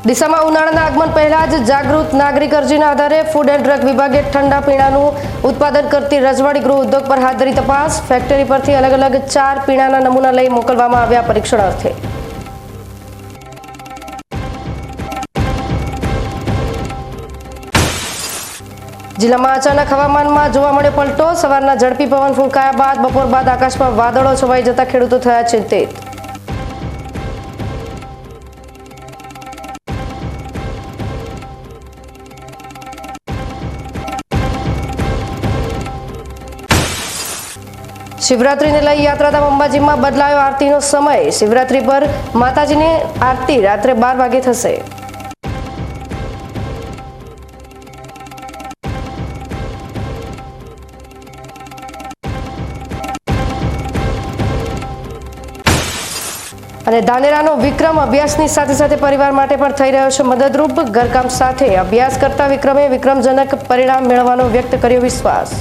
ડીસામાં ઉનાળાના આગમન પહેલા જ જાગૃત નાગરિક અરજીના આધારે ફૂડ એન્ડ ડ્રગ વિભાગે ઠંડા પીણાનું ઉત્પાદન કરતી રજવાડી ગૃહ ઉદ્યોગ પર હાથ ધરી તપાસ। ફેક્ટરી પરથી અલગ અલગ 4 પીણાના નમૂના લઈ મોકલવામાં આવ્યા પરીક્ષણ અર્થે। જિલ્લામાં અચાનક હવામાનમાં જોવા મળ્યો પલટો। સવારના ઝડપી પવન ફૂંકાયા બાદ બપોર બાદ આકાશમાં વાદળો છવાઈ જતા ખેડૂતો થયા ચિંતિત। શિવરાત્રીને લઈ યાત્રાધામ અંબાજીમાં બદલાયો આરતીનો સમય। શિવરાત્રી પર માતાજીની આરતી રાત્રે 12 વાગે થશે। અને ધાનેરાનો વિક્રમ અભ્યાસની સાથે સાથે પરિવાર માટે પણ થઈ રહ્યો છે મદદરૂપ। ઘરકામ સાથે અભ્યાસ કરતા વિક્રમે વિક્રમજનક પરિણામ મેળવવાનો વ્યક્ત કર્યો વિશ્વાસ।